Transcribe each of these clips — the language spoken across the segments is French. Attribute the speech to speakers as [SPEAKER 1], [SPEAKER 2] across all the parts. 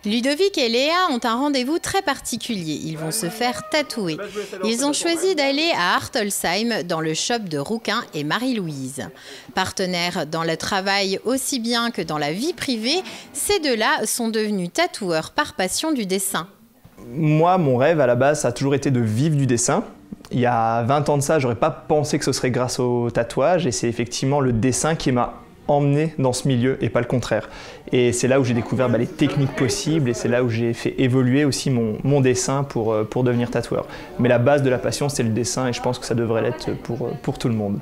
[SPEAKER 1] Ludovic et Léa ont un rendez-vous très particulier. Ils vont se faire tatouer. Ils ont choisi d'aller à Artolsheim dans le shop de Rouquin et Marie-Louise. Partenaires dans le travail aussi bien que dans la vie privée, ces deux-là sont devenus tatoueurs par passion du dessin.
[SPEAKER 2] Moi, mon rêve à la base, ça a toujours été de vivre du dessin. Il y a 20 ans de ça, j'aurais pas pensé que ce serait grâce au tatouage et c'est effectivement le dessin qui m'a emmené dans ce milieu et pas le contraire. Et c'est là où j'ai découvert les techniques possibles et c'est là où j'ai fait évoluer aussi mon dessin pour devenir tatoueur. Mais la base de la passion, c'est le dessin et je pense que ça devrait l'être pour tout le monde.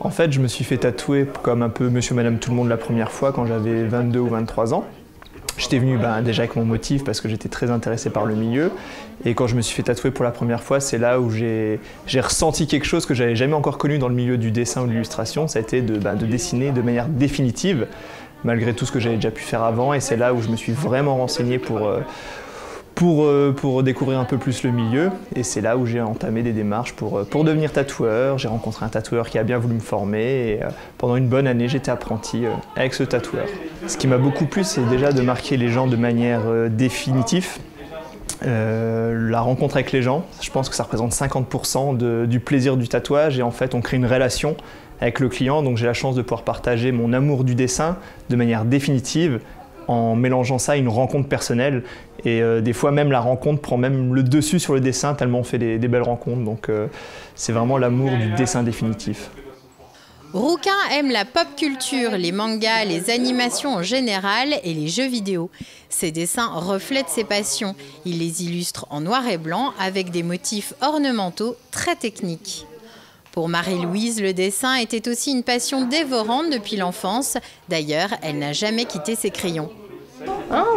[SPEAKER 2] En fait, je me suis fait tatouer comme un peu monsieur, madame, tout le monde la première fois quand j'avais 22 ou 23 ans. J'étais venu déjà avec mon motif parce que j'étais très intéressé par le milieu. Et quand je me suis fait tatouer pour la première fois, c'est là où j'ai ressenti quelque chose que j'avais jamais encore connu dans le milieu du dessin ou de l'illustration. Ça a été de dessiner de manière définitive, malgré tout ce que j'avais déjà pu faire avant. Et c'est là où je me suis vraiment renseigné pour découvrir un peu plus le milieu. Et c'est là où j'ai entamé des démarches pour devenir tatoueur. J'ai rencontré un tatoueur qui a bien voulu me former. Et pendant une bonne année, j'étais apprenti avec ce tatoueur. Ce qui m'a beaucoup plu, c'est déjà de marquer les gens de manière définitive. La rencontre avec les gens, je pense que ça représente 50% du plaisir du tatouage. Et en fait, on crée une relation avec le client. Donc j'ai la chance de pouvoir partager mon amour du dessin de manière définitive, en mélangeant ça à une rencontre personnelle. Et des fois même la rencontre prend même le dessus sur le dessin tellement on fait des belles rencontres. Donc c'est vraiment l'amour du dessin définitif.
[SPEAKER 1] Rouquin aime la pop culture, les mangas, les animations en général et les jeux vidéo. Ses dessins reflètent ses passions. Il les illustre en noir et blanc avec des motifs ornementaux très techniques. Pour Marie-Louise, le dessin était aussi une passion dévorante depuis l'enfance. D'ailleurs, elle n'a jamais quitté ses crayons.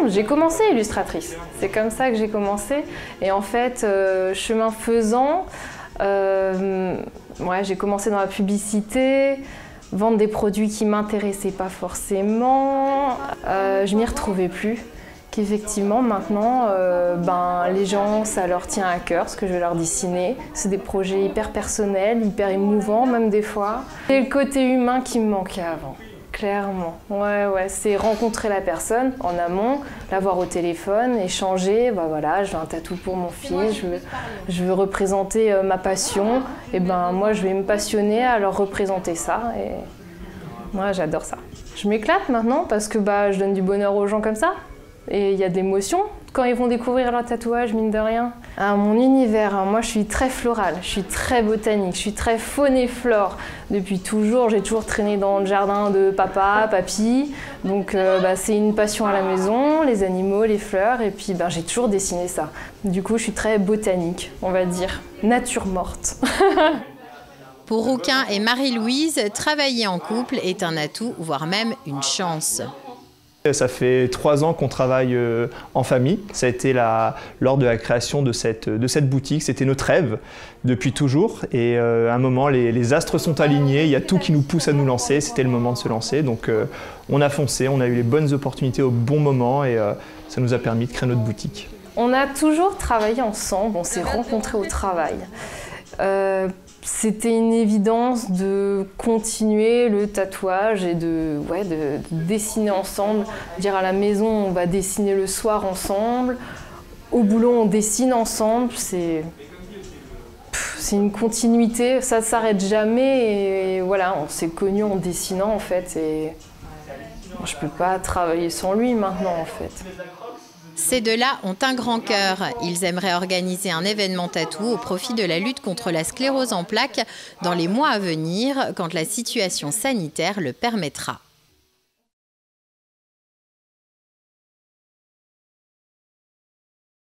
[SPEAKER 3] J'ai commencé illustratrice. C'est comme ça que j'ai commencé. Et en fait, chemin faisant, j'ai commencé dans la publicité, vendre des produits qui ne m'intéressaient pas forcément. Je m'y retrouvais plus. Qu'effectivement, maintenant, les gens, ça leur tient à cœur ce que je vais leur dessiner. C'est des projets hyper personnels, hyper émouvants même des fois. C'est le côté humain qui me manquait avant, clairement. Ouais, c'est rencontrer la personne en amont, l'avoir au téléphone, échanger. Je veux un tatou pour mon fils, je veux représenter ma passion. Et moi, je vais me passionner à leur représenter ça. Et moi, j'adore ça. Je m'éclate maintenant parce que je donne du bonheur aux gens comme ça. Et il y a de l'émotion quand ils vont découvrir leur tatouage, mine de rien. Mon univers, moi je suis très florale, je suis très botanique, je suis très faune et flore. Depuis toujours, j'ai toujours traîné dans le jardin de papa, papy. Donc c'est une passion à la maison, les animaux, les fleurs. Et puis j'ai toujours dessiné ça. Du coup, je suis très botanique, on va dire. Nature morte.
[SPEAKER 1] Pour Rouquin et Marie-Louise, travailler en couple est un atout, voire même une chance.
[SPEAKER 2] Ça fait 3 ans qu'on travaille en famille. Ça a été lors de la création de cette boutique. C'était notre rêve depuis toujours. Et à un moment, les astres sont alignés. Il y a tout qui nous pousse à nous lancer. C'était le moment de se lancer. Donc on a foncé, on a eu les bonnes opportunités au bon moment et ça nous a permis de créer notre boutique.
[SPEAKER 3] On a toujours travaillé ensemble. On s'est rencontrés au travail. C'était une évidence de continuer le tatouage et de dessiner ensemble. Dire à la maison, on va dessiner le soir ensemble. Au boulot, on dessine ensemble. C'est une continuité, ça ne s'arrête jamais. Et voilà, on s'est connus en dessinant en fait. Et je ne peux pas travailler sans lui maintenant en fait.
[SPEAKER 1] Ces deux-là ont un grand cœur. Ils aimeraient organiser un événement tatou au profit de la lutte contre la sclérose en plaques dans les mois à venir, quand la situation sanitaire le permettra.